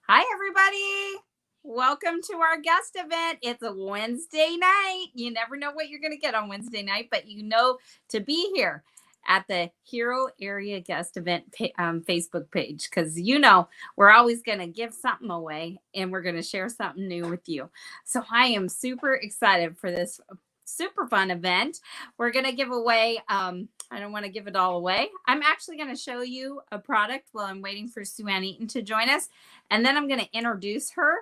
Hi, everybody. Welcome to our guest event. It's a Wednesday night. You never know what you're going to get on Wednesday night, but you know to be here at the Hero Area Guest Event Facebook page because we're always going to give something away and we're going to share something new with you. So I am super excited for this super fun event. We're going to give away, I don't want to give it all away. I'm actually going to show you a product while I'm waiting for Suanne Eaton to join us. And then I'm going to introduce her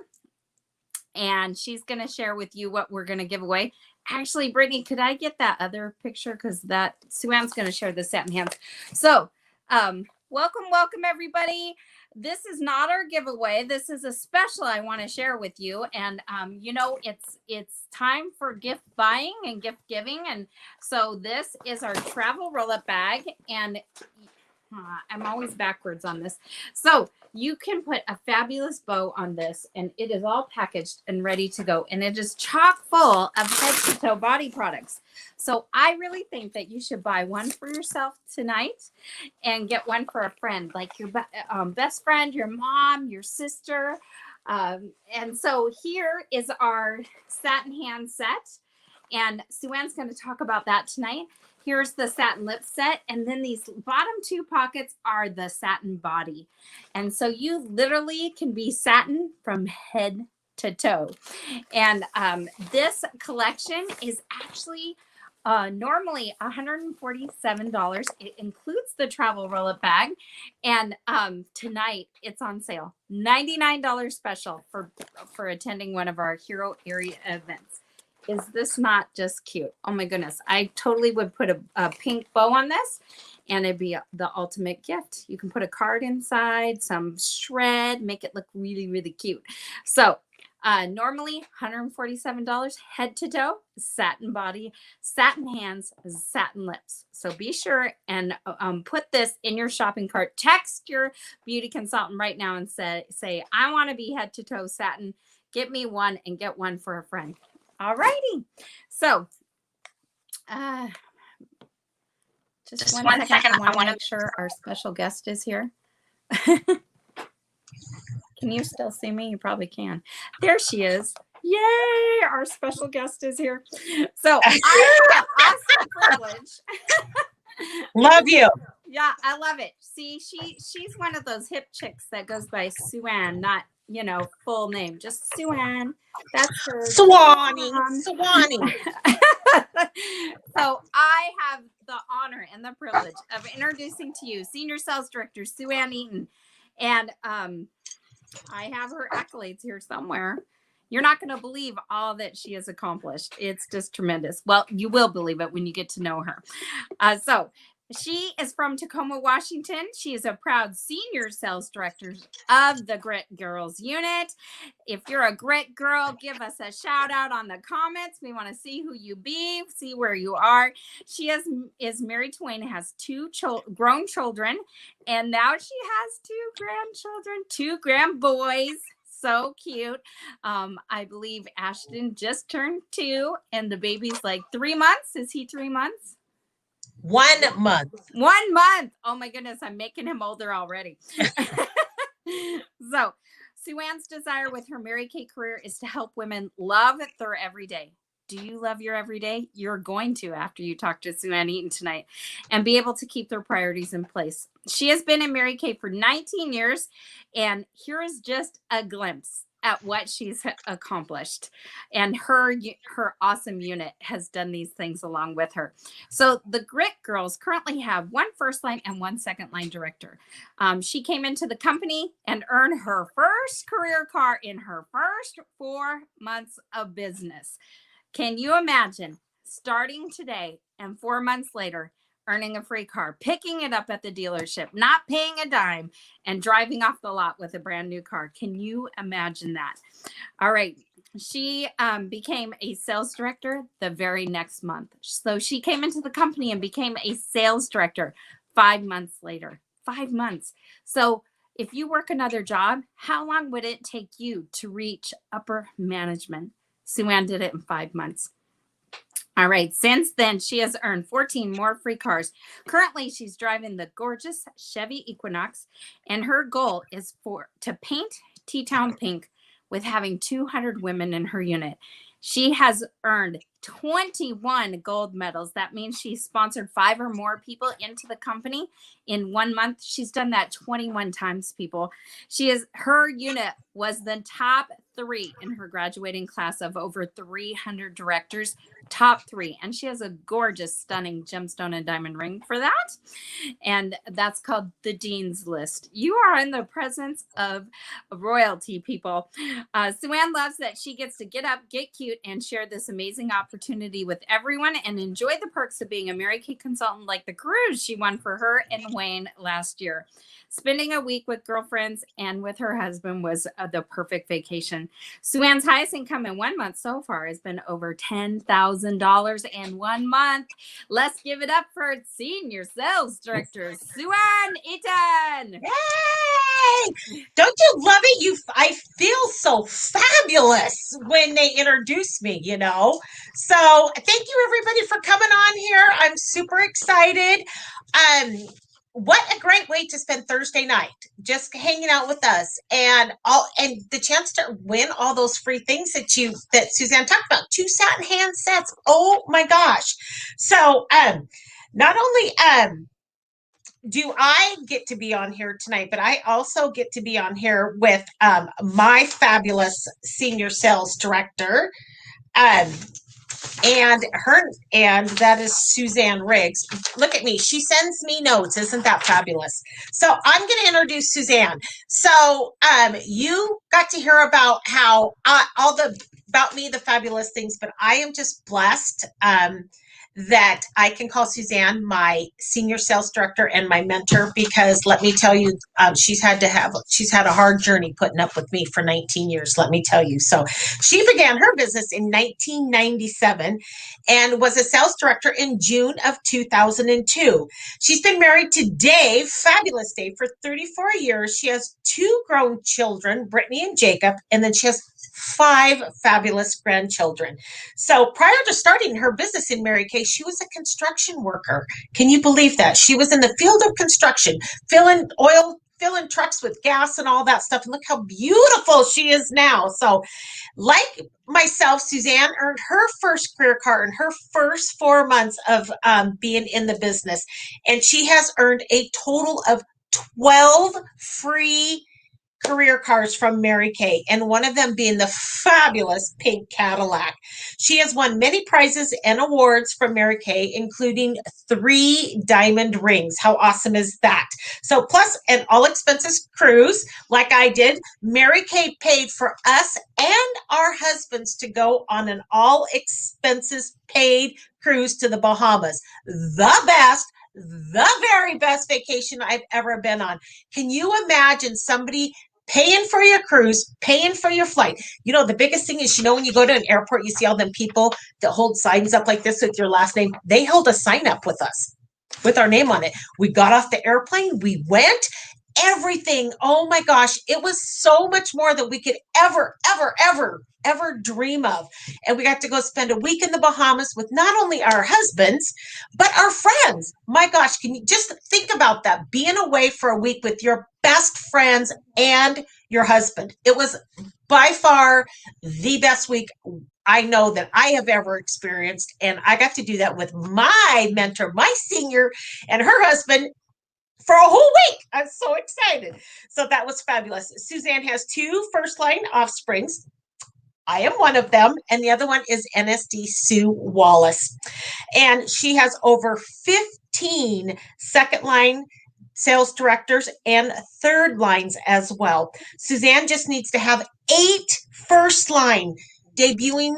and she's going to share with you what we're going to give away. Actually, Brittany, could I get that other picture? Because that Suanne's going to share the Satin Hands. So welcome everybody. This is not our giveaway. This is a special I want to share with you. And it's time for gift buying and gift giving. And so this is our travel roll-up bag. And I'm always backwards on this. So you can put a fabulous bow on this, and it is all packaged and ready to go. And it is chock full of head to toe body products. So I really think that you should buy one for yourself tonight and get one for a friend, like your best friend, your mom, your sister. And so here is our Satin Hand set. And Suanne's going to talk about that tonight. Here's the satin lip set. And then these bottom two pockets are the satin body. And so you literally can be satin from head to toe. And this collection is actually normally $147. It includes the travel roll-up bag. And tonight it's on sale. $99 special for attending one of our Hero Area events. Is this not just cute? Oh my goodness. I totally would put a pink bow on this and it'd be the ultimate gift. You can put a card inside, some shred, make it look really, really cute. So normally $147 head to toe, satin body, satin hands, satin lips. So be sure and put this in your shopping cart. Text your beauty consultant right now and say, I want to be head to toe satin. Get me one and get one for a friend. All righty. So just one second. I want to make sure our special guest is here. Can you still see me? You probably can. There she is. Yay! Our special guest is here. So I have awesome privilege. Love you. Yeah, I love it. See, she's one of those hip chicks that goes by Suanne, not full name, just Suanne. That's her. Suanne. So I have the honor and the privilege of introducing to you Senior Sales Director Suanne Eaton. And I have her accolades here somewhere. You're not going to believe all that she has accomplished. It's just tremendous. Well, you will believe it when you get to know her. So she is from Tacoma, Washington. She is a proud senior sales director of the Grit Girls unit. If you're a Grit girl, give us a shout out on the comments. We want to see who you be, see where you are. She is married to Wayne, has two grown children, and now she has two grandchildren, two grand boys. So cute. I believe Ashton just turned 2 and the baby's like 3 months. Is he 3 months? 1 month. 1 month. Oh my goodness. I'm making him older already. So Suanne's desire with her Mary Kay career is to help women love their everyday. Do you love your everyday? You're going to after you talk to Suanne Eaton tonight and be able to keep their priorities in place. She has been in Mary Kay for 19 years, and here is just a glimpse at what she's accomplished. And her awesome unit has done these things along with her. So the Grit Girls currently have one first line and one second line director. She came into the company and earned her first career car in her first 4 months of business. Can you imagine starting today and 4 months later, earning a free car, picking it up at the dealership, not paying a dime, and driving off the lot with a brand new car? Can you imagine that? All right. She became a sales director the very next month. So she came into the company and became a sales director 5 months later. 5 months. So if you work another job, how long would it take you to reach upper management? Suanne did it in 5 months. All right. Since then, she has earned 14 more free cars. Currently, she's driving the gorgeous Chevy Equinox, and her goal is to paint T-Town Pink with having 200 women in her unit. She has earned 21 gold medals. That means she sponsored 5 or more people into the company in 1 month. She's done that 21 times, people. Her unit was the top 3 in her graduating class of over 300 directors, top 3. And she has a gorgeous, stunning gemstone and diamond ring for that. And that's called the Dean's List. You are in the presence of royalty, people. Suanne loves that she gets to get up, get cute, and share this amazing opportunity with everyone and enjoy the perks of being a Mary Kay consultant, like the cruise she won for her and Wayne last year. Spending a week with girlfriends and with her husband was the perfect vacation. Suanne's highest income in 1 month so far has been over $10,000 in 1 month. Let's give it up for Senior Sales Director Suanne Eaton. Yay! Don't you love it? I feel so fabulous when they introduce me, you know. So thank you everybody for coming on here. I'm super excited. What a great way to spend Thursday night, just hanging out with us and the chance to win all those free things that Suzanne talked about. 2 Satin Hand sets. Oh my gosh. So not only do I get to be on here tonight, but I also get to be on here with my fabulous senior sales director. And that is Suzanne Riggs. Look at me. She sends me notes. Isn't that fabulous? So I'm going to introduce Suzanne. So you got to hear about how about me, the fabulous things, but I am just blessed that I can call Suzanne my senior sales director and my mentor, because let me tell you, she's had a hard journey putting up with me for 19 years, let me tell you. So she began her business in 1997 and was a sales director in June of 2002. She's been married to Dave, fabulous Dave, for 34 years. She has 2 grown children, Brittany and Jacob, and then she has 5 fabulous grandchildren. So prior to starting her business in Mary Kay, she was a construction worker. Can you believe that? She was in the field of construction, filling trucks with gas and all that stuff. And look how beautiful she is now. So like myself, Suzanne earned her first career card in her first 4 months of being in the business. And she has earned a total of 12 free career cars from Mary Kay, and one of them being the fabulous pink Cadillac. She has won many prizes and awards from Mary Kay, including 3 diamond rings. How awesome is that? So plus an all expenses cruise, like I did. Mary Kay paid for us and our husbands to go on an all expenses paid cruise to the Bahamas. The very best vacation I've ever been on. Can you imagine somebody paying for your cruise, paying for your flight? You know, the biggest thing is, when you go to an airport, you see all them people that hold signs up like this with your last name. They held a sign up with us with our name on it. We got off the airplane, we went, everything. Oh my gosh, it was so much more than we could ever dream of. And we got to go spend a week in the Bahamas with not only our husbands, but our friends. My gosh, can you just think about that? Being away for a week with your best friends and your husband. It was by far the best week I know that I have ever experienced. And I got to do that with my mentor, my senior, and her husband for a whole week. I'm so excited. So that was fabulous. Suzanne has 2 first-line offsprings. I am one of them, and the other one is NSD Sue Wallace. And she has over 15 second-line sales directors and third lines as well. Suzanne just needs to have 8 first-line debuting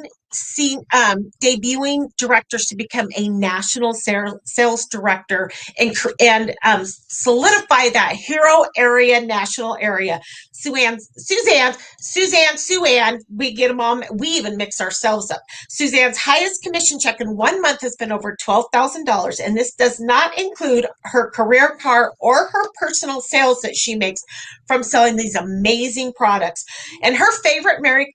directors to become a national sales director and solidify that hero area, national area. Suanne, we get them all. We even mix ourselves up. Suzanne's highest commission check in 1 month has been over $12,000, and this does not include her career car or her personal sales that she makes from selling these amazing products. And her favorite Mary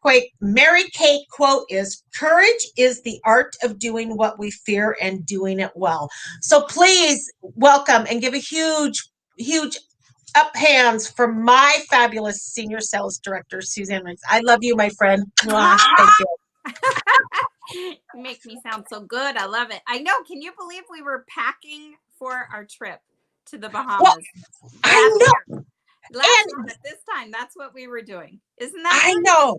Kay quote is, "Courage is the art of doing what we fear and doing it well." So please welcome and give a huge up hands for my fabulous senior sales director, Suzanne Riggs. I love you, my friend. Mwah. Thank you. You make me sound so good. I love it. I know. Can you believe we were packing for our trip to the Bahamas? Well, I know. Last year, but this time, that's what we were doing. Isn't that I fun? know.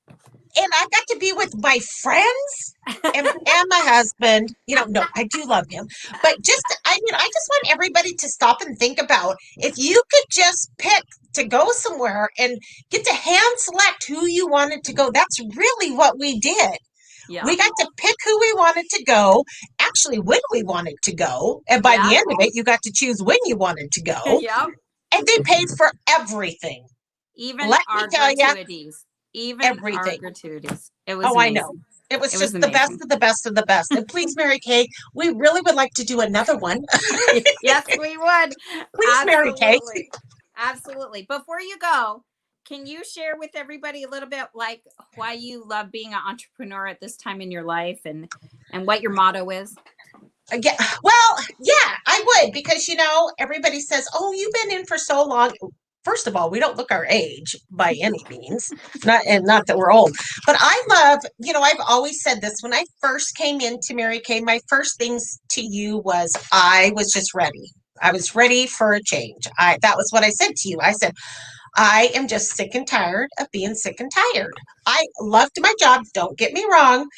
And I got to be with my friends and my husband. No, I do love him. But I just want everybody to stop and think about if you could just pick to go somewhere and get to hand select who you wanted to go. That's really what we did. Yeah. We got to pick who we wanted to go, actually when we wanted to go. And by the end of it, you got to choose when you wanted to go. Yep. And they paid for everything. Even our gratuities. Even everything. Our gratuities. It was amazing. I know. It was just the best of the best of the best. And please, Mary Kay, we really would like to do another one. Yes, we would. Please, Mary Kay. Absolutely. Before you go, can you share with everybody a little bit like why you love being an entrepreneur at this time in your life and what your motto is? Yeah, well, yeah, I would, because everybody says, "Oh, you've been in for so long." First of all, we don't look our age by any means, not that we're old. But I love, I've always said this when I first came into Mary Kay. My first things to you was I was just ready. I was ready for a change. That was what I said to you. I said, I am just sick and tired of being sick and tired. I loved my job, don't get me wrong,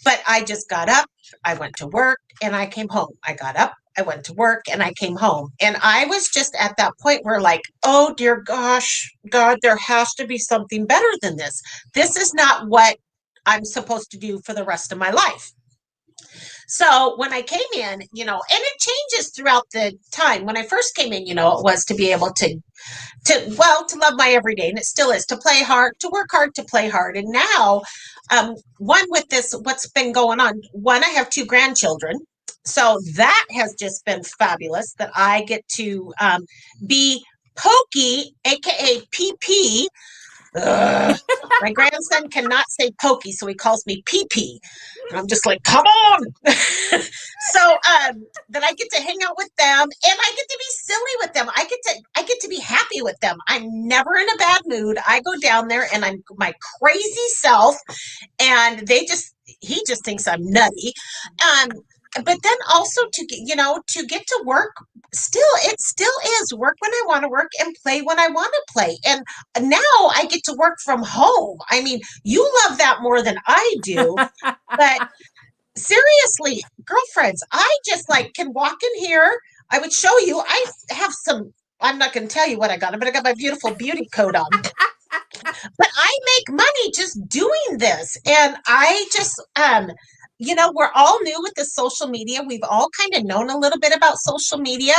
but I just got up, I went to work, and I came home. I got up, I went to work, and I came home. And I was just at that point where oh dear gosh, God, there has to be something better than this. This is not what I'm supposed to do for the rest of my life. So when I came in, and it changes throughout the time. When I first came in, it was to be able to love my everyday, and it still is, to play hard, to work hard, to play hard. And now, one, with this, what's been going on, I have 2 grandchildren. So that has just been fabulous that I get to be Pokey, aka PP. My grandson cannot say Pokey, so he calls me PP. And I'm just like, come on. So that I get to hang out with them, and I get to be silly with them. I get to be happy with them. I'm never in a bad mood. I go down there and I'm my crazy self, and he just thinks I'm nutty. But then also to get to work, it still is work when I want to work and play when I want to play. And now I get to work from home. I mean, you love that more than I do. But seriously, girlfriends, I just can walk in here. I would show you. I have I'm not going to tell you what I got, but I got my beautiful beauty coat on. But I make money just doing this. And I just, we're all new with the social media. We've all kind of known a little bit about social media,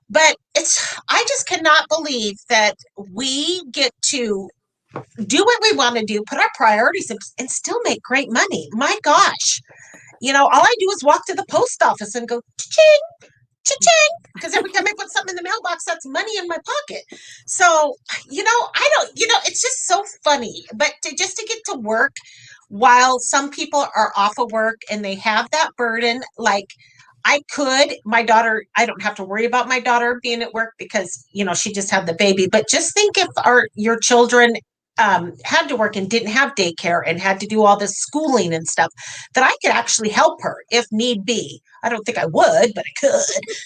but I just cannot believe that we get to do what we want to do, put our priorities in, and still make great money. My gosh. All I do is walk to the post office and go, cha-ching, cha-ching, because every time I put something in the mailbox, that's money in my pocket. So, it's just so funny. But to get to work while some people are off of work and they have that burden, my daughter, I don't have to worry about my daughter being at work because, she just had the baby. But just think if your children had to work and didn't have daycare and had to do all this schooling and stuff, that I could actually help her if need be. I don't think I would, but I could.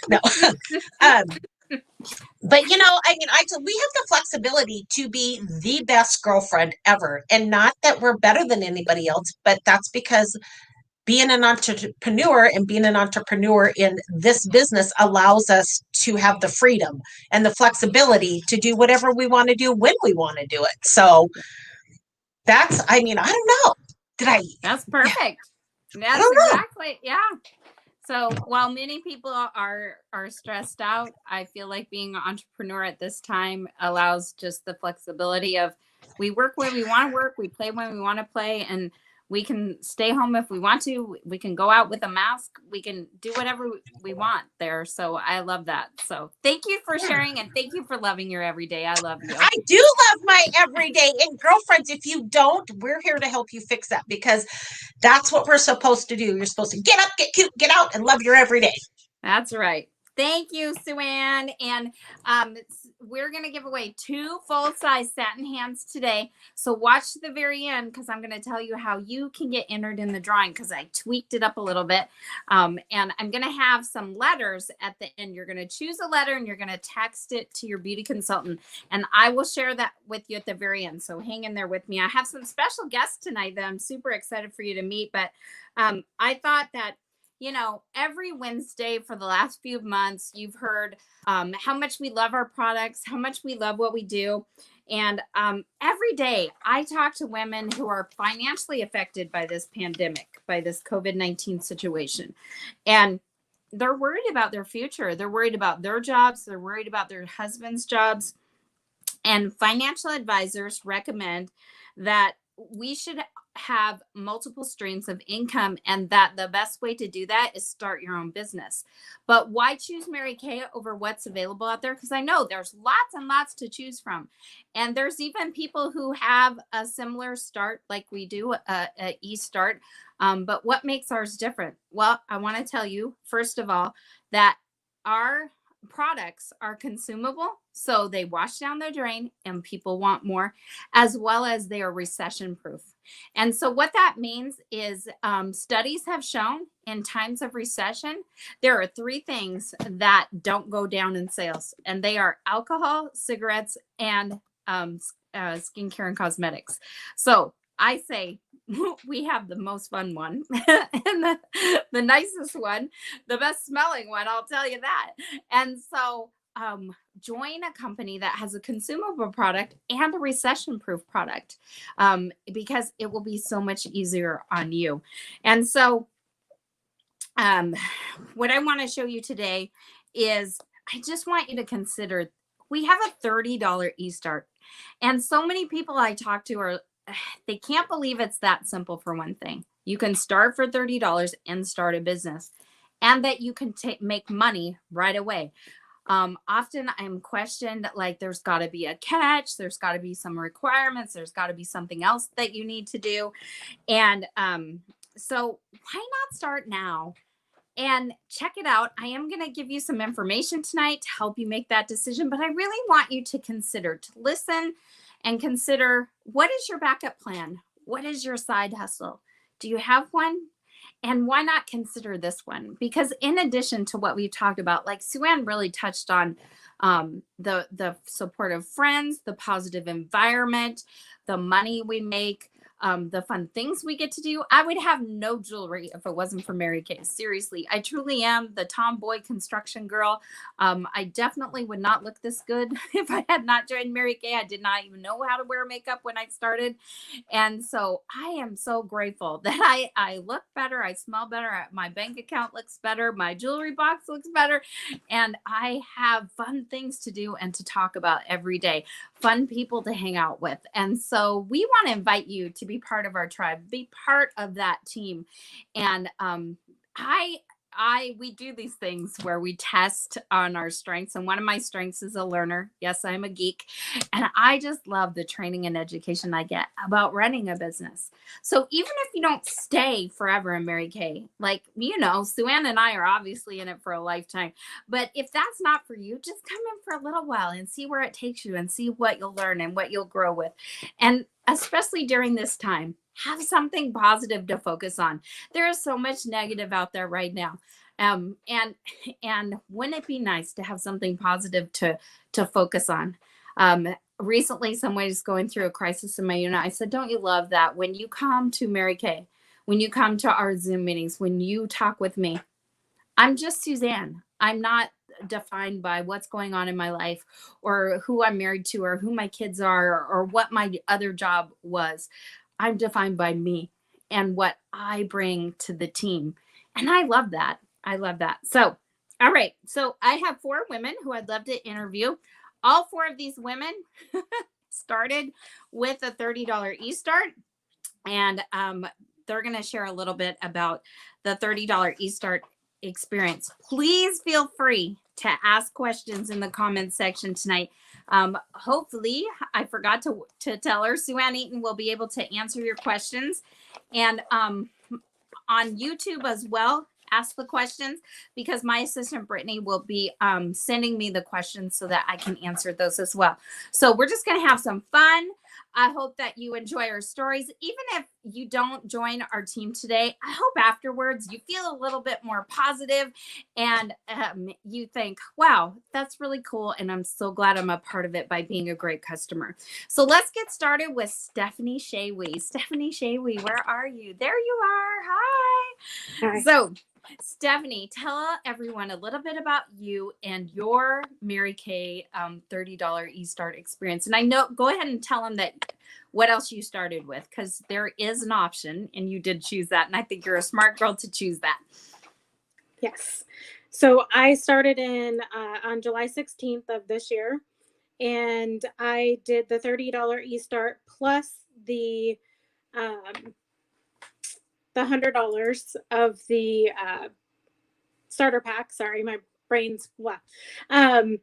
No. But we have the flexibility to be the best girlfriend ever. And not that we're better than anybody else, but that's because being an entrepreneur in this business allows us to have the freedom and the flexibility to do whatever we want to do when we want to do it. So that's, I don't know. That's perfect. Yeah. That's exactly. Yeah. So while many people are stressed out, I feel like being an entrepreneur at this time allows just the flexibility of we work when we want to work, we play when we want to play, and we can stay home if we want to. We can go out with a mask. We can do whatever we want there. So I love that. So thank you for sharing, and thank you for loving your everyday. I love you. I do love my everyday. And girlfriends, if you don't, we're here to help you fix that, because that's what we're supposed to do. You're supposed to get up, get cute, get out, and love your everyday. That's right. Thank you, Suanne. And we're going to give away 2 full-size satin hands today. So watch to the very end because I'm going to tell you how you can get entered in the drawing because I tweaked it up a little bit. And I'm going to have some letters at the end. You're going to choose a letter and you're going to text it to your beauty consultant. And I will share that with you at the very end. So hang in there with me. I have some special guests tonight that I'm super excited for you to meet. But I thought that, you know, every Wednesday for the last few months, you've heard how much we love our products, how much we love what we do. And every day I talk to women who are financially affected by this pandemic, by this COVID-19 situation. And they're worried about their future. They're worried about their jobs. They're worried about their husband's jobs. And financial advisors recommend that we should have multiple streams of income and that the best way to do that is start your own business. But why choose Mary Kay over what's available out there? Because I know there's lots and lots to choose from. And there's even people who have a similar start like we do, a e-start. But what makes ours different? Well, I want to tell you, first of all, that our products are consumable, so they wash down the drain and people want more, as well as they are recession proof. And so what that means is studies have shown in times of recession, there are 3 things that don't go down in sales, and they are alcohol, cigarettes, and skincare and cosmetics. So I say we have the most fun one and the nicest one, the best smelling one, I'll tell you that. And so join a company that has a consumable product and a recession proof product because it will be so much easier on you. And so what I want to show you today is I just want you to consider we have a $30 e-start. And so many people I talk to are they can't believe it's that simple. For one thing, you can start for $30 and start a business, and that you can make money right away. Often I'm questioned, like there's got to be a catch, there's got to be some requirements, there's got to be something else that you need to do. And so why not start now and check it out? I am going to give you some information tonight to help you make that decision, but I really want you to consider, to listen and consider, what is your backup plan? What is your side hustle? Do you have one? And why not consider this one? Because in addition to what we've talked about, like Suanne really touched on the supportive friends, the positive environment, the money we make, the fun things we get to do. I would have no jewelry if it wasn't for Mary Kay. Seriously, I truly am the tomboy construction girl. I definitely would not look this good if I had not joined Mary Kay. I did not even know how to wear makeup when I started. And so I am so grateful that I look better. I smell better. My bank account looks better. My jewelry box looks better. And I have fun things to do and to talk about every day. Fun people to hang out with. And so we want to invite you to be part of our tribe, be part of that team. And we do these things where we test on our strengths. And one of my strengths is a learner. Yes, I'm a geek. And I just love the training and education I get about running a business. So even if you don't stay forever in Mary Kay, like, you know, Suanne and I are obviously in it for a lifetime. But if that's not for you, just come in for a little while and see where it takes you and see what you'll learn and what you'll grow with. And especially during this time, have something positive to focus on. There is so much negative out there right now. And wouldn't it be nice to have something positive to focus on? Recently, someone was going through a crisis in my unit. I said, don't you love that when you come to Mary Kay, when you come to our Zoom meetings, when you talk with me, I'm just Suzanne. I'm not defined by what's going on in my life or who I'm married to or who my kids are or what my other job was. I'm defined by me and what I bring to the team. And I love that. I love that. So, all right. So I have 4 women who I'd love to interview. All 4 of these women started with a $30 e-start. And they're going to share a little bit about the $30 e-start experience. Please feel free to ask questions in the comments section tonight. Hopefully, I forgot to tell her, Suanne Eaton will be able to answer your questions. And on YouTube as well, ask the questions because my assistant Brittany will be sending me the questions so that I can answer those as well. So we're just going to have some fun. I hope that you enjoy our stories. Even if you don't join our team today, I hope afterwards you feel a little bit more positive and you think, wow, that's really cool. And I'm so glad I'm a part of it by being a great customer. So let's get started with Stephanie Shaywee. Stephanie Shaywee, where are you? There you are. Hi. Hi. So Stephanie, tell everyone a little bit about you and your Mary Kay $30 eStart experience. And I know, go ahead and tell them that what else you started with, because there is an option and you did choose that. And I think you're a smart girl to choose that. Yes. So I started on July 16th of this year, and I did the $30 eStart plus the $100 of the starter pack. Sorry, my brain's blah. And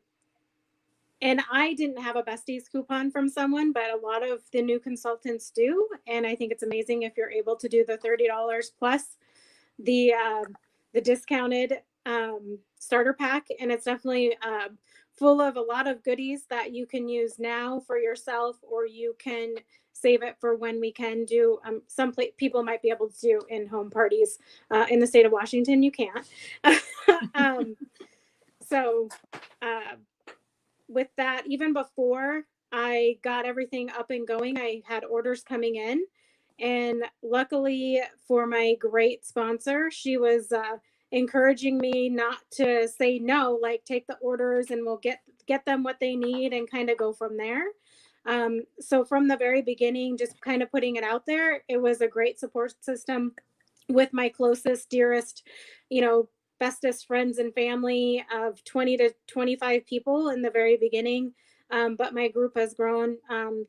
I didn't have a besties coupon from someone, but a lot of the new consultants do. And I think it's amazing if you're able to do the $30 plus the discounted starter pack. And it's definitely full of a lot of goodies that you can use now for yourself, or you can save it for when we can do some people might be able to do in-home parties. In the state of Washington, you can't. So with that, even before I got everything up and going, I had orders coming in. And luckily for my great sponsor, she was encouraging me not to say no, like take the orders and we'll get them what they need and kind of go from there. So from the very beginning, just kind of putting it out there, it was a great support system with my closest, dearest, bestest friends and family of 20 to 25 people in the very beginning. But my group has grown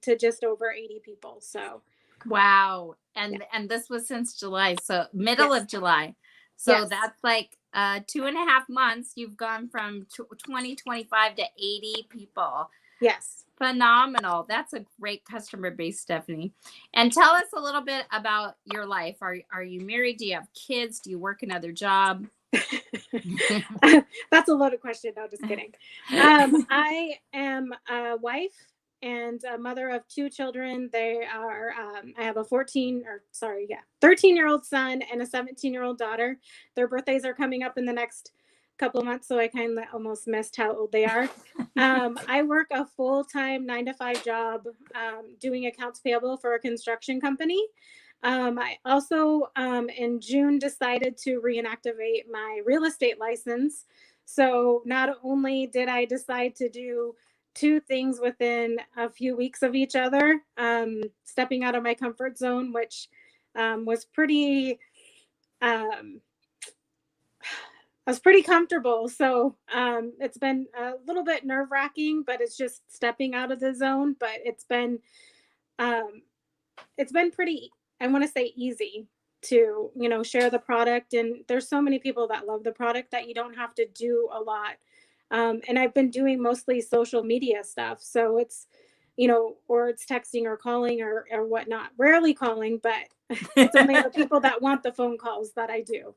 to just over 80 people. So wow. And this was since July, so middle of July. So that's like 2.5 months. You've gone from 2025 to 80 people. Yes. Phenomenal. That's a great customer base, Stephanie. And tell us a little bit about your life. Are you married? Do you have kids? Do you work another job? That's a loaded question. No, just kidding. I am a wife and a mother of 2 children. They are, I have a 13-year-old son and a 17-year-old daughter. Their birthdays are coming up in the next couple of months, so I kind of almost missed how old they are. I work a full-time 9-to-5 job doing accounts payable for a construction company. I also in June decided to reactivate my real estate license. So not only did I decide to do 2 things within a few weeks of each other, stepping out of my comfort zone, which was pretty comfortable. So it's been a little bit nerve-wracking, but it's just stepping out of the zone. But it's been pretty, I want to say, easy to, share the product. And there's so many people that love the product that you don't have to do a lot. And I've been doing mostly social media stuff. So it's, or it's texting or calling or whatnot. Rarely calling, but it's only the people that want the phone calls that I do.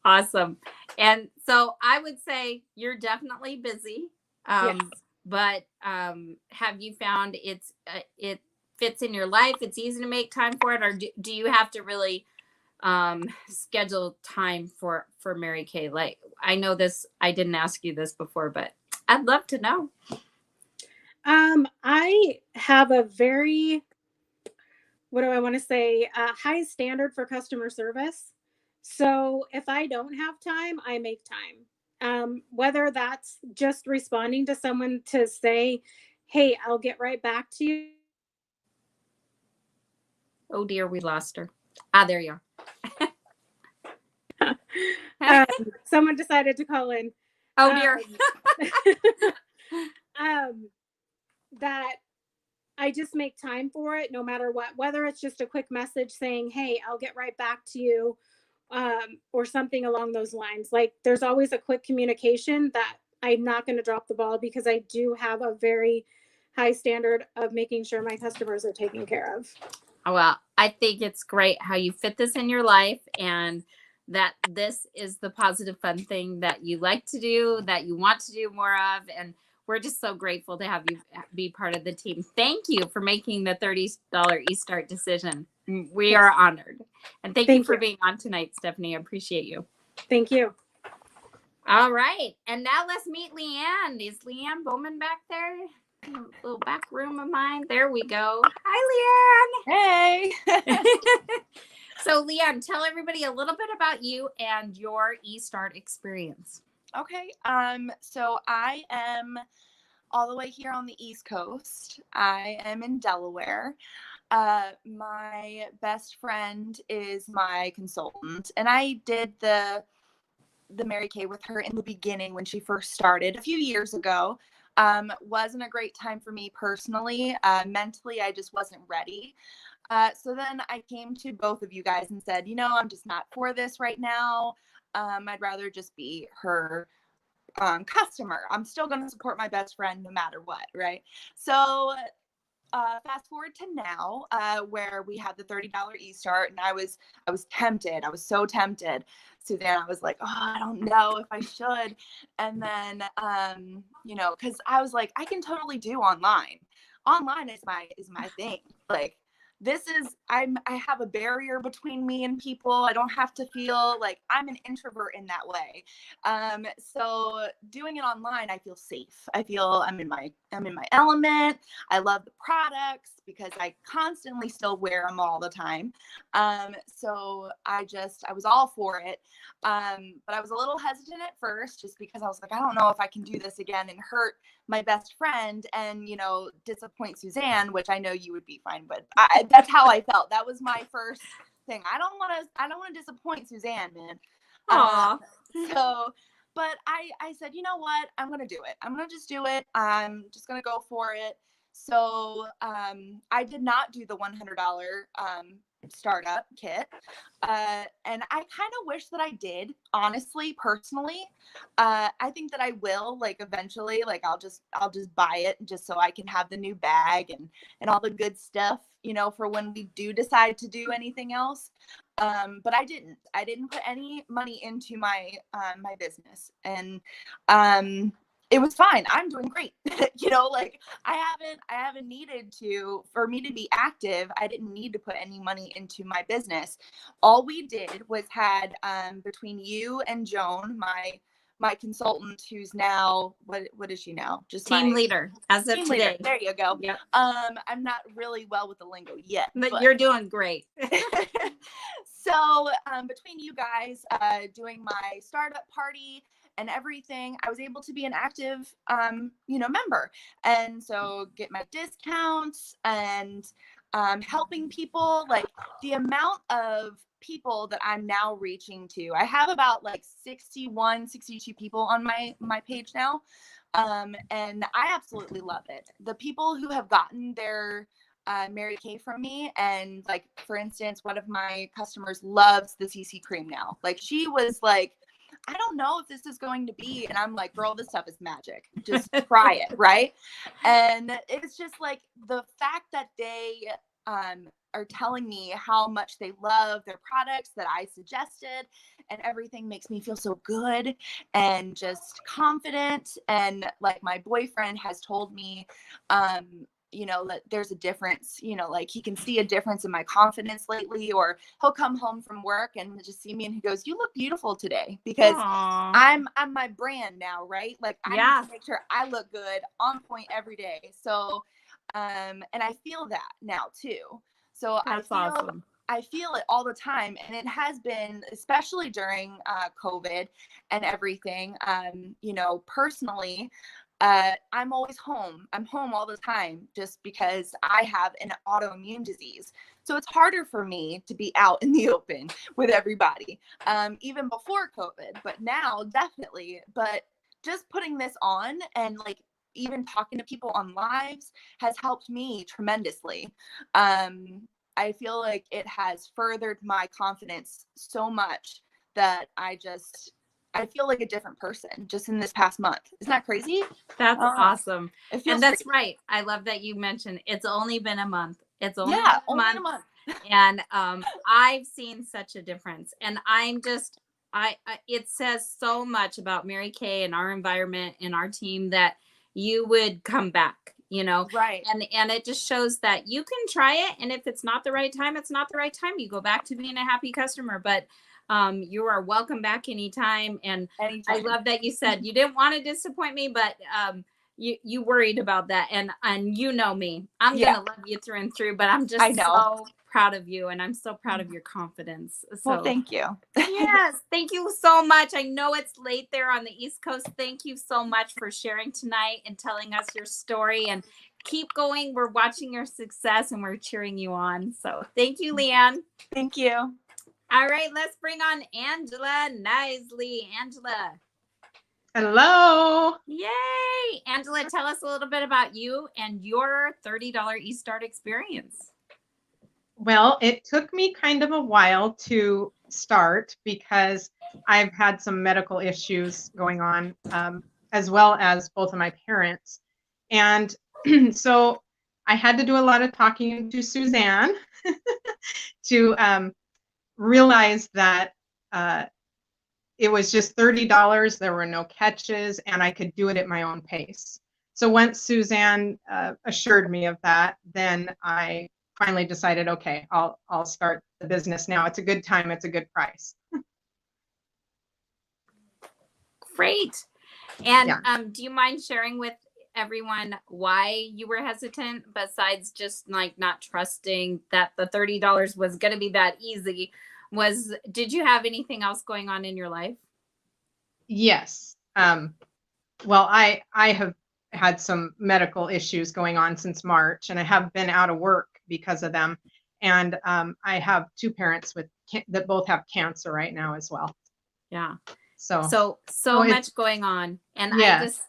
Awesome. And so I would say you're definitely busy. Yes. But have you found it fits in your life? It's easy to make time for it, or do you have to really schedule time for Mary Kay? Like, I know this, I didn't ask you this before, but I'd love to know. I have a very, what do I want to say, high standard for customer service. So if I don't have time, I make time. Whether that's just responding to someone to say, hey, I'll get right back to you. Oh dear, we lost her. There you are. Someone decided to call in. Oh dear. That I just make time for it no matter what, whether it's just a quick message saying, hey, I'll get right back to you, or something along those lines. Like, there's always a quick communication that I'm not going to drop the ball, because I do have a very high standard of making sure my customers are taken care of. Well, I think it's great how you fit this in your life, and that this is the positive, fun thing that you like to do, that you want to do more of. And we're just so grateful to have you be part of the team. Thank you for making the $30 eStart decision. We are honored. And thank you for being on tonight, Stephanie. I appreciate you. Thank you. All right. And now let's meet Leanne. Is Leanne Bowman back there? A little back room of mine. There we go. Hi, Hey. Leanne. So, Leanne, tell everybody a little bit about you and your eStart experience. Okay. So I am all the way here on the East Coast. I am in Delaware. My best friend is my consultant, and I did the Mary Kay with her in the beginning when she first started a few years ago. Wasn't a great time for me personally. Mentally, I just wasn't ready. So then I came to both of you guys and said, I'm just not for this right now. I'd rather just be her customer. I'm still going to support my best friend no matter what, right? So fast forward to now, where we had the $30 eStart, and I was tempted. I was so tempted. Suzanne, I was like, oh, I don't know if I should. And then, because I was like, I can totally do online. Online is my thing. Like, I have a barrier between me and people. I don't have to feel like I'm an introvert in that way. So doing it online, I feel safe. I feel I'm in my element. I love the products because I constantly still wear them all the time. So I was all for it. But I was a little hesitant at first just because I was like, I don't know if I can do this again and hurt my best friend and, disappoint Suzanne, which I know you would be fine with. That's how I felt. That was my first thing. I don't want to disappoint Suzanne, man. But I said, you know what? I'm going to do it. I'm going to just do it. I'm just going to go for it. So I did not do the $100 startup kit. And I kind of wish that I did, honestly, personally. I think that I will, like, eventually, like, I'll just buy it just so I can have the new bag and all the good stuff, for when we do decide to do anything else. But I didn't put any money into my my business, and it was fine. I'm doing great. Like, I haven't needed to, for me to be active, I didn't need to put any money into my business. All we did was had, between you and Joan, my consultant, who's now, what is she now? Just team leader as of today. Leader. There you go. Yep. I'm not really well with the lingo yet. But you're doing great. So between you guys doing my startup party and everything, I was able to be an active, member. And so get my discounts and helping people. Like, the amount of people that I'm now reaching to, I have about like 61, 62 people on my page now. And I absolutely love it. The people who have gotten their Mary Kay from me, and, like, for instance, one of my customers loves the CC cream now. Like, she was like, I don't know if this is going to be, and I'm like, girl, this stuff is magic. Just try it, right? And it's just like the fact that they are telling me how much they love their products that I suggested, and everything makes me feel so good and just confident. And, like, my boyfriend has told me, that there's a difference, like, he can see a difference in my confidence lately, or he'll come home from work and just see me and he goes, you look beautiful today, because Aww. I'm my brand now, right? Like, I need to make sure I look good, on point every day. So, and I feel that now too. So that's awesome. I feel it all the time. And it has been, especially during COVID and everything, personally, I'm always home. I'm home all the time just because I have an autoimmune disease. So it's harder for me to be out in the open with everybody, even before COVID, but now definitely. But just putting this on and, like, even talking to people on lives has helped me tremendously. I feel like it has furthered my confidence so much that I feel like a different person just in this past month. Isn't that crazy? That's awesome. And that's crazy. Right. I love that you mentioned it's only been a month. It's only only a month. And I've seen such a difference. And I'm just, it says so much about Mary Kay and our environment and our team that you would come back, you know. Right. And it just shows that you can try it, and if it's not the right time, it's not the right time. You go back to being a happy customer, but you are welcome back anytime. And Anytime. I love that you said you didn't want to disappoint me, but you worried about that, and you know me, I'm gonna love you through and through, but I'm just so proud of you, and I'm so proud of your confidence. So well, thank you. yes, thank you so much. I know it's late there on the East Coast. Thank you so much for sharing tonight and telling us your story, and keep going. We're watching your success and we're cheering you on. So thank you, Leanne. Thank you. All right, let's bring on Angela Nisley. Angela. Hello. Yay. Angela, tell us a little bit about you and your $30 eStart experience. Well, it took me kind of a while to start because I've had some medical issues going on, as well as both of my parents. And so I had to do a lot of talking to Suzanne to realize that it was just $30. There were no catches, and I could do it at my own pace. So once Suzanne assured me of that, then I finally decided, okay, I'll start the business now. It's a good time. It's a good price. Great. And do you mind sharing with everyone why you were hesitant, besides just like not trusting that the $30 was going to be that easy? Did you have anything else going on in your life? Yes. Well, I have had some medical issues going on since March, and I have been out of work because of them. And I have two parents that both have cancer right now as well. Yeah. So much going on. And yes.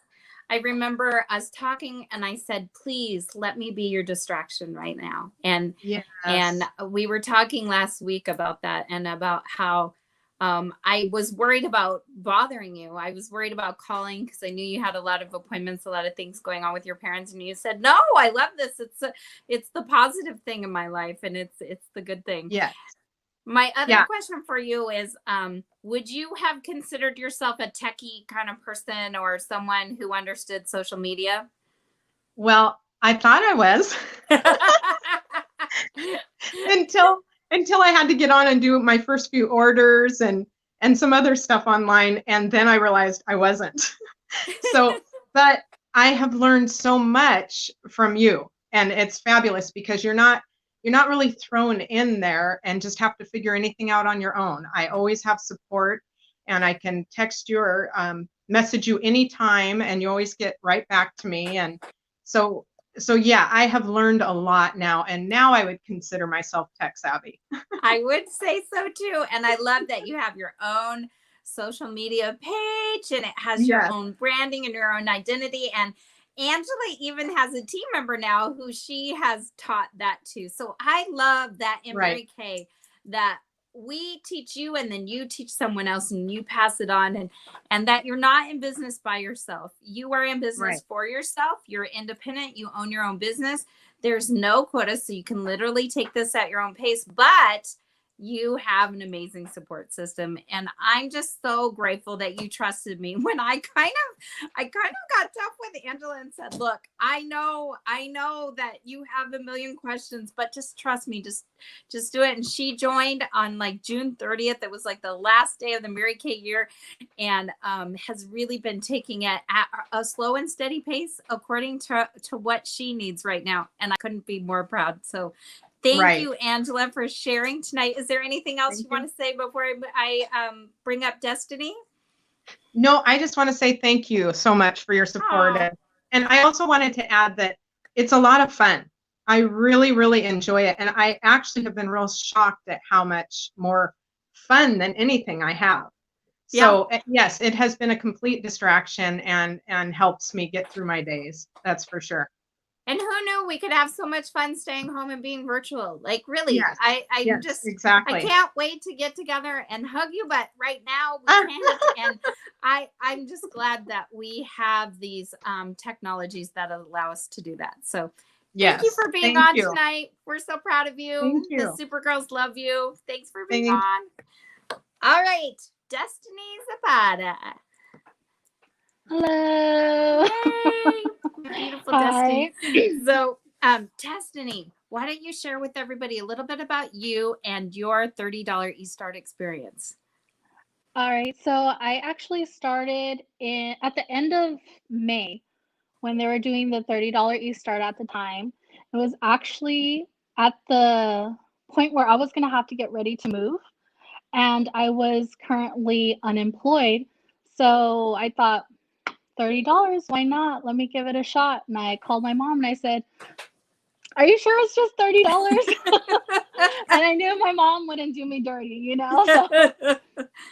I remember us talking, and I said, please let me be your distraction right now. And yes. And we were talking last week about that, and about how I was worried about bothering you. I was worried about calling because I knew you had a lot of appointments, a lot of things going on with your parents. And you said, no, I love this. It's the positive thing in my life, and it's the good thing. Yes. My other question for you is, would you have considered yourself a techie kind of person, or someone who understood social media? Well, I thought I was until I had to get on and do my first few orders and some other stuff online. And then I realized I wasn't. So, but I have learned so much from you, and it's fabulous because you're not really thrown in there and just have to figure anything out on your own. I always have support, and I can text you or message you anytime, and you always get right back to me. And so yeah, I have learned a lot now, and now I would consider myself tech savvy. I would say so too. And I love that you have your own social media page, and it has your own branding and your own identity. And Angela even has a team member now who she has taught that to. So I love that in Mary Kay, that we teach you, and then you teach someone else, and you pass it on, and that you're not in business by yourself. You are in business for yourself. You're independent. You own your own business. There's no quota, so you can literally take this at your own pace, but you have an amazing support system. And I'm just so grateful that you trusted me when I kind of got tough with Angela and said, look, I know that you have a million questions, but just trust me, just do it. And she joined on like June 30th. It was like the last day of the Mary Kay year, and has really been taking it at a slow and steady pace according to what she needs right now. And I couldn't be more proud. So thank you, Angela, for sharing tonight. Is there anything else you want to say before I bring up Destiny? No, I just want to say thank you so much for your support. And I also wanted to add that it's a lot of fun. I really, really enjoy it. And I actually have been real shocked at how much more fun than anything I have. So yes, it has been a complete distraction and helps me get through my days. That's for sure. And who knew we could have so much fun staying home and being virtual? Like, really, I can't wait to get together and hug you. But right now we can't. And I'm just glad that we have these technologies that allow us to do that. So Thank you Yes. for being Thank on you. tonight. We're so proud of you. Thank The you. Supergirls love you. Thanks for being Thank- on. All right, Destiny Zapata. Hello. Yay! Beautiful Hi. Destiny. So, Destiny, why don't you share with everybody a little bit about you and your $30 eStart experience? All right. So I actually started at the end of May when they were doing the $30 eStart at the time. It was actually at the point where I was going to have to get ready to move, and I was currently unemployed. So I thought, $30, why not? Let me give it a shot. And I called my mom and I said, are you sure it's just $30? And I knew my mom wouldn't do me dirty, you know? So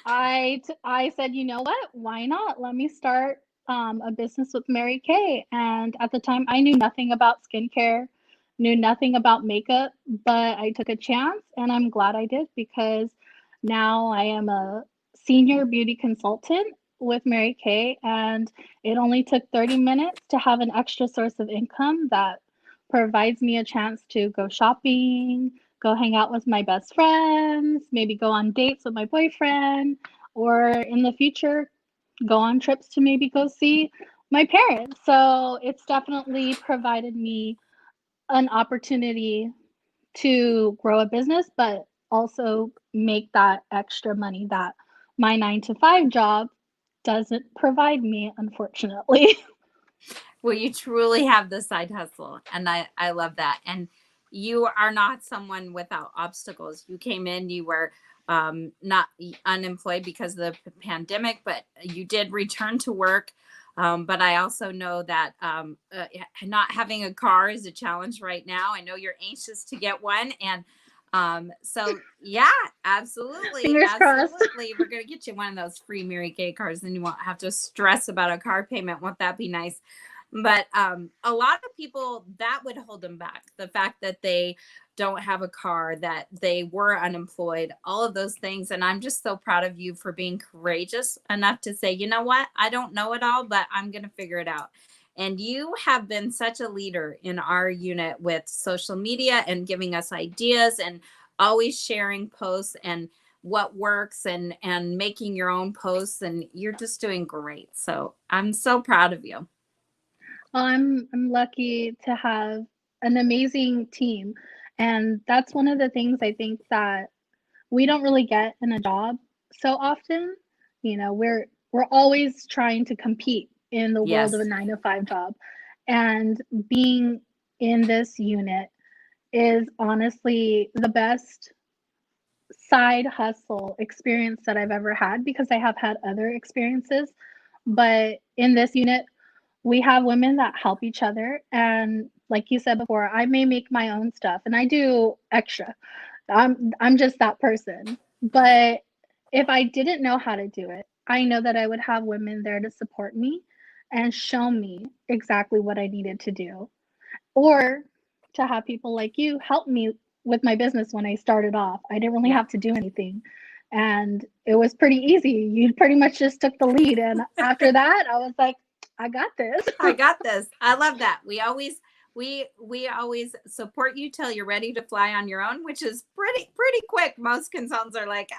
I said, you know what? Why not? Let me start a business with Mary Kay. And at the time, I knew nothing about skincare, knew nothing about makeup, but I took a chance, and I'm glad I did, because now I am a senior beauty consultant with Mary Kay, and it only took 30 minutes to have an extra source of income that provides me a chance to go shopping, go hang out with my best friends, maybe go on dates with my boyfriend, or in the future, go on trips to maybe go see my parents. So it's definitely provided me an opportunity to grow a business, but also make that extra money that my 9 to 5 job doesn't provide me, unfortunately. Well, you truly have the side hustle, and I love that. And you are not someone without obstacles. You came in, you were not unemployed because of the pandemic, but you did return to work. But I also know that not having a car is a challenge right now. I know you're anxious to get one, and so yeah, absolutely, Fingers crossed. absolutely. We're gonna get you one of those free Mary Kay cars, and you won't have to stress about a car payment. Won't that be nice? But a lot of people, that would hold them back. The fact that they don't have a car, that they were unemployed, all of those things. And I'm just so proud of you for being courageous enough to say, you know what, I don't know it all, but I'm going to figure it out. And you have been such a leader in our unit with social media and giving us ideas and always sharing posts and what works and making your own posts. And you're just doing great. So I'm so proud of you. Well, I'm lucky to have an amazing team, and that's one of the things I think that we don't really get in a job so often. You know, we're always trying to compete in the world of a Yes. 9 to 5 job, and being in this unit is honestly the best side hustle experience that I've ever had, because I have had other experiences, but in this unit we have women that help each other. And like you said before, I may make my own stuff and I do extra. I'm just that person. But if I didn't know how to do it, I know that I would have women there to support me and show me exactly what I needed to do, or to have people like you help me with my business. When I started off, I didn't really Yeah. have to do anything, and it was pretty easy. You pretty much just took the lead, and after that I was like, I got this. I got this. I love that. We always support you till you're ready to fly on your own, which is pretty quick. Most consultants are like,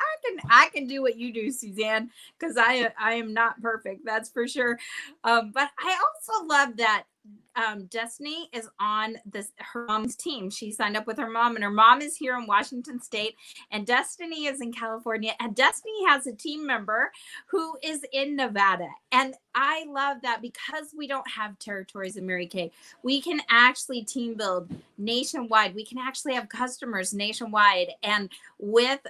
I can do what you do, Suzanne, because I am not perfect, that's for sure. But I also love that Destiny is on her mom's team. She signed up with her mom, and her mom is here in Washington State, and Destiny is in California, and Destiny has a team member who is in Nevada. And I love that, because we don't have territories in Mary Kay. We can actually team build nationwide. We can actually have customers nationwide, and with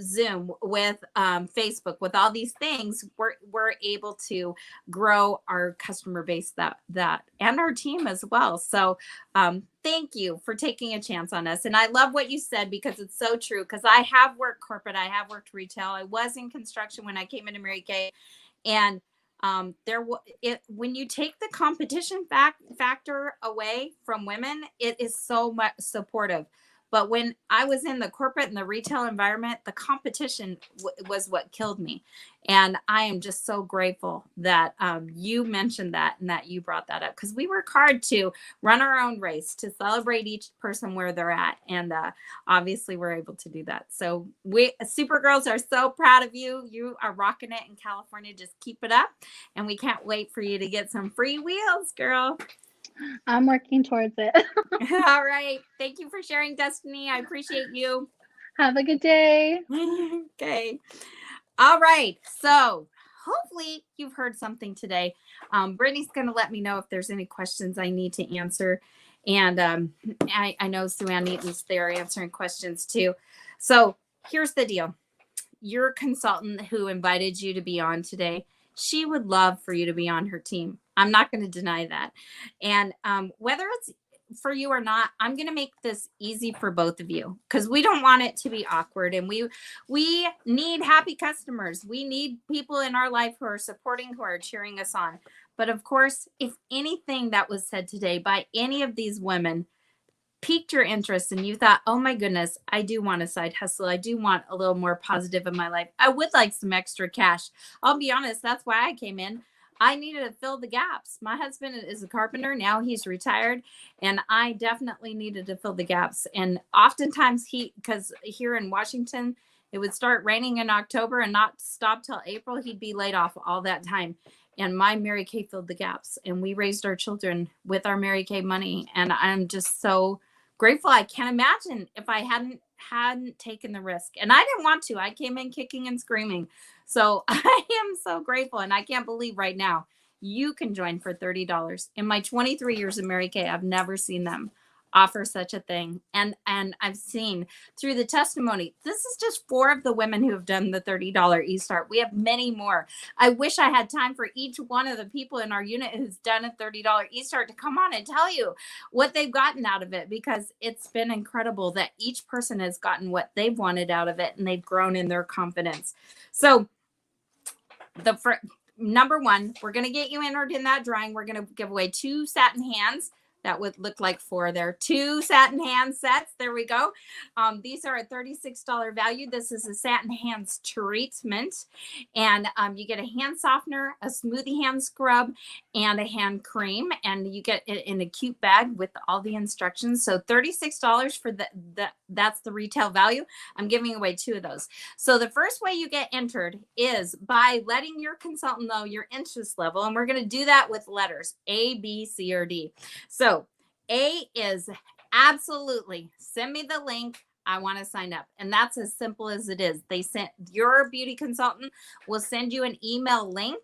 Zoom, with Facebook, with all these things, we're able to grow our customer base that and our team as well. So thank you for taking a chance on us. And I love what you said, because it's so true. Because I have worked corporate, I have worked retail, I was in construction when I came into Mary Kay, and when you take the competition factor away from women, it is so much supportive. But when I was in the corporate and the retail environment, the competition was what killed me. And I am just so grateful that you mentioned that and that you brought that up, because we work hard to run our own race, to celebrate each person where they're at. And obviously we're able to do that. So we Supergirls are so proud of you. You are rocking it in California. Just keep it up. And we can't wait for you to get some free wheels, girl. I'm working towards it. All right. Thank you for sharing, Destiny. I appreciate you. Have a good day. Okay. All right. So hopefully you've heard something today. Brittany's going to let me know if there's any questions I need to answer. And I know Suanne Eaton's there answering questions too. So here's the deal. Your consultant who invited you to be on today, she would love for you to be on her team. I'm not going to deny that. And whether it's for you or not, I'm going to make this easy for both of you, because we don't want it to be awkward. And we need happy customers. We need people in our life who are supporting, who are cheering us on. But of course, if anything that was said today by any of these women piqued your interest and you thought, oh my goodness, I do want a side hustle. I do want a little more positive in my life. I would like some extra cash. I'll be honest, that's why I came in. I needed to fill the gaps. My husband is a carpenter. Now he's retired, and I definitely needed to fill the gaps. And oftentimes because here in Washington, it would start raining in October and not stop till April. He'd be laid off all that time. And my Mary Kay filled the gaps, and we raised our children with our Mary Kay money. And I'm just so grateful. I can't imagine if I hadn't taken the risk. And I didn't want to. I came in kicking and screaming. So I am so grateful. And I can't believe right now you can join for $30. In my 23 years of Mary Kay, I've never seen them offer such a thing. And I've seen through the testimony, this is just 4 of the women who have done the $30 e-start. We have many more. I wish I had time for each one of the people in our unit who's done a $30 e-start to come on and tell you what they've gotten out of it, because it's been incredible that each person has gotten what they've wanted out of it, and they've grown in their confidence. So number 1, we're going to get you entered in that drawing. We're going to give away 2 satin hands. That would look like 4 there. 2 satin hand sets. There we go. These are a $36 value. This is a satin hands treatment. And you get a hand softener, a smoothie hand scrub, and a hand cream. And you get it in a cute bag with all the instructions. So $36 for that's the retail value. I'm giving away 2 of those. So the first way you get entered is by letting your consultant know your interest level. And we're going to do that with letters A, B, C, or D. So A is absolutely send me the link. I want to sign up. And that's as simple as it is. Your beauty consultant will send you an email link,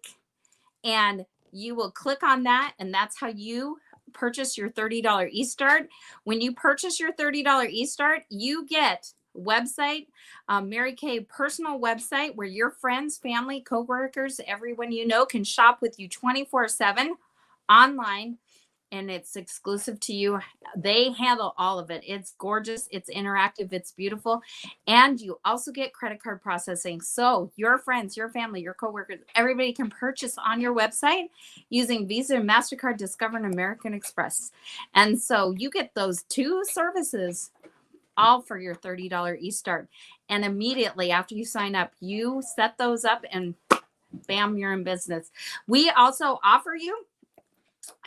and you will click on that. And that's how you purchase your $30 e-start. When you purchase your $30 e-start, you get website, Mary Kay personal website, where your friends, family, coworkers, everyone you know can shop with you 24/7 online. And it's exclusive to you. They handle all of it. It's gorgeous. It's interactive. It's beautiful. And you also get credit card processing. So your friends, your family, your coworkers, everybody can purchase on your website using Visa, MasterCard, Discover, and American Express. And so you get those 2 services all for your $30 e-start. And immediately after you sign up, you set those up and bam, you're in business. We also offer you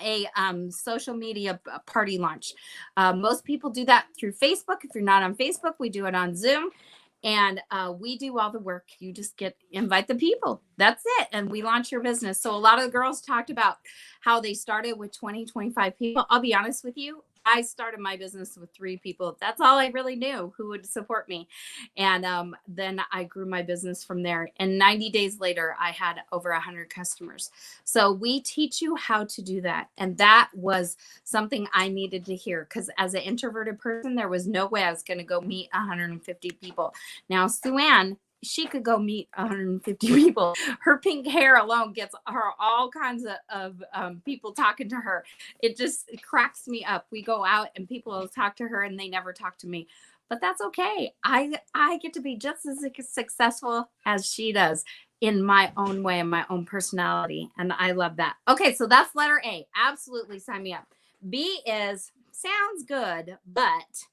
a social media party launch. Most people do that through Facebook. If you're not on Facebook, we do it on Zoom, and we do all the work. You just invite the people. That's it. And we launch your business. So a lot of the girls talked about how they started with 20, 25 people. I'll be honest with you. I started my business with 3 people. That's all I really knew who would support me. And then I grew my business from there. And 90 days later, I had over 100 customers. So we teach you how to do that. And that was something I needed to hear, because as an introverted person, there was no way I was going to go meet 150 people. Now, Suanne, she could go meet 150 people. Her pink hair alone gets her all kinds of people talking to her. It cracks me up. We go out and people will talk to her and they never talk to me. But that's okay. I get to be just as successful as she does in my own way and my own personality. And I love that. Okay, so that's letter A. Absolutely sign me up. B is sounds good, but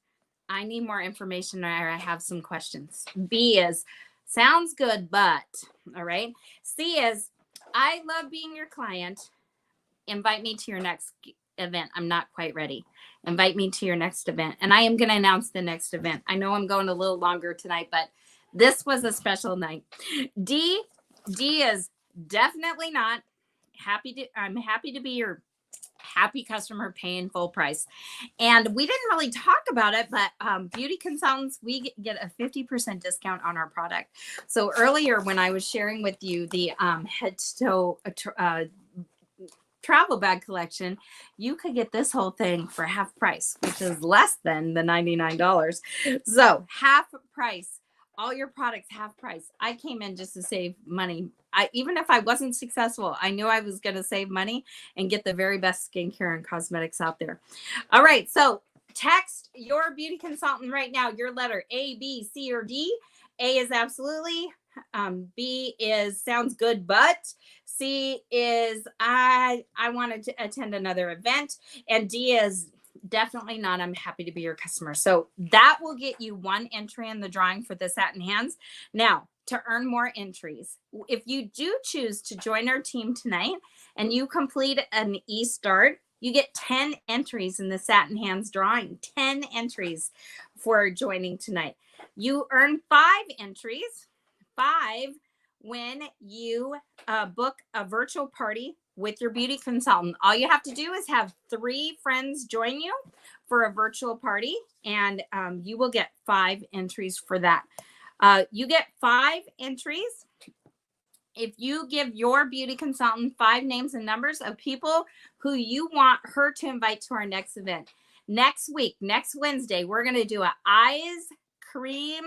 I need more information, or I have some questions. B is sounds good, but all right. C is I love being your client. Invite me to your next event. I'm not quite ready. Invite me to your next event. And I am going to announce the next event. I know I'm going a little longer tonight, but this was a special night. D is definitely not happy. I'm happy to be your happy customer paying full price. And we didn't really talk about it, but beauty consultants, we get a 50% discount on our product. So earlier when I was sharing with you the head to toe travel bag collection, you could get this whole thing for half price, which is less than the $99. So half price, all your products half price. I came in just to save money. Even if I wasn't successful, I knew I was going to save money and get the very best skincare and cosmetics out there. All right. So text your beauty consultant right now, your letter A, B, C, or D. A is absolutely. B is sounds good, but C is I wanted to attend another event, and D is definitely not. I'm happy to be your customer. So that will get you one entry in the drawing for the Satin Hands. Now, to earn more entries, if you do choose to join our team tonight and you complete an e-start, you get 10 entries in the Satin Hands drawing. 10 entries for joining tonight. You earn 5 entries. 5 when you book a virtual party with your beauty consultant. All you have to do is have 3 friends join you for a virtual party, and you will get 5 entries for that. You get 5 entries if you give your beauty consultant 5 names and numbers of people who you want her to invite to our next event. Next week, next Wednesday, we're going to do an ice cream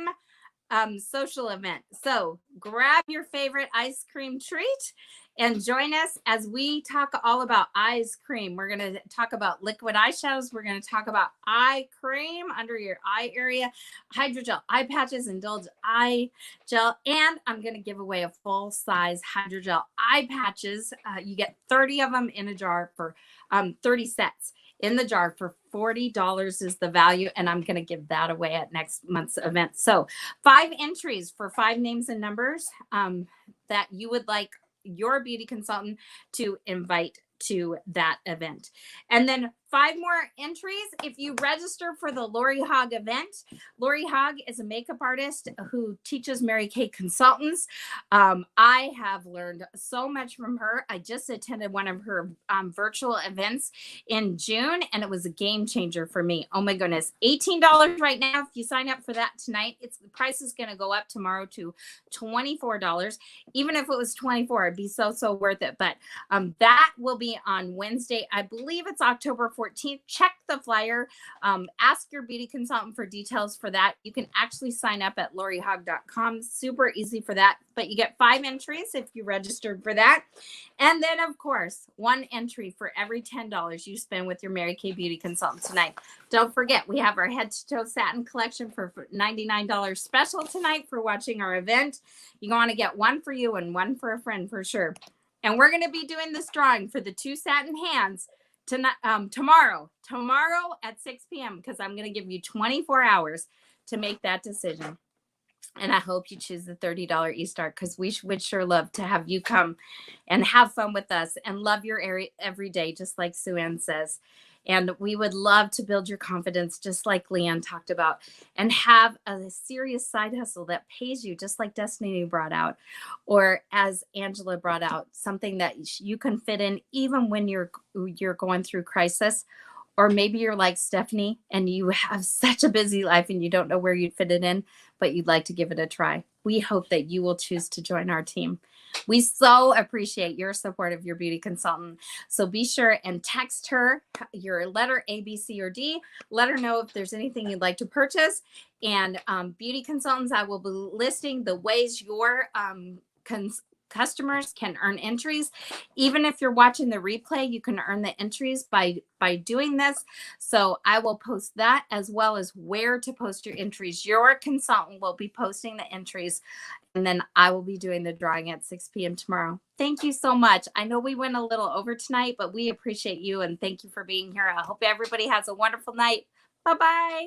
social event. So grab your favorite ice cream treat and join us as we talk all about ice cream. We're going to talk about liquid eyeshadows. We're going to talk about eye cream under your eye area, hydrogel eye patches, indulge eye gel, and I'm going to give away a full size hydrogel eye patches. You get 30 of them in a jar for 30 sets in the jar for $40 is the value, and I'm going to give that away at next month's event. So 5 entries for 5 names and numbers that you would like your beauty consultant to invite to that event. And then 5 more entries if you register for the Lori Hogg event. Lori Hogg is a makeup artist who teaches Mary Kay consultants. I have learned so much from her. I just attended one of her virtual events in June, and it was a game changer for me. Oh my goodness, $18 right now. If you sign up for that tonight, the price is going to go up tomorrow to $24. Even if it was $24, it'd be so worth it. But that will be on Wednesday. I believe it's October 14th. Check the flyer. Ask your beauty consultant for details for that. You can actually sign up at lorihogg.com. Super easy for that. But you get 5 entries if you registered for that. And then, of course, 1 entry for every $10 you spend with your Mary Kay beauty consultant tonight. Don't forget, we have our head to toe satin collection for $99 special tonight for watching our event. You want to get 1 for you and 1 for a friend for sure. And we're going to be doing this drawing for the 2 Satin Hands tomorrow at 6 p.m. because I'm going to give you 24 hours to make that decision. And I hope you choose the $30 e-start because we would sure love to have you come and have fun with us and love your area every day, just like Suanne says. And we would love to build your confidence, just like Leanne talked about, and have a serious side hustle that pays you, just like Destiny brought out, or as Angela brought out, something that you can fit in even when you're going through crisis. Or maybe you're like Stephanie and you have such a busy life and you don't know where you'd fit it in, but you'd like to give it a try. We hope that you will choose to join our team. We so appreciate your support of your beauty consultant. So be sure and text her your letter A, B, C, or D. Let her know if there's anything you'd like to purchase. And beauty consultants, I will be listing the ways your customers can earn entries. Even if you're watching the replay, you can earn the entries by doing this. So I will post that as well as where to post your entries. Your consultant will be posting the entries, and then I will be doing the drawing at 6 p.m. tomorrow. Thank you so much. I know we went a little over tonight, but we appreciate you and thank you for being here. I hope everybody has a wonderful night. Bye-bye.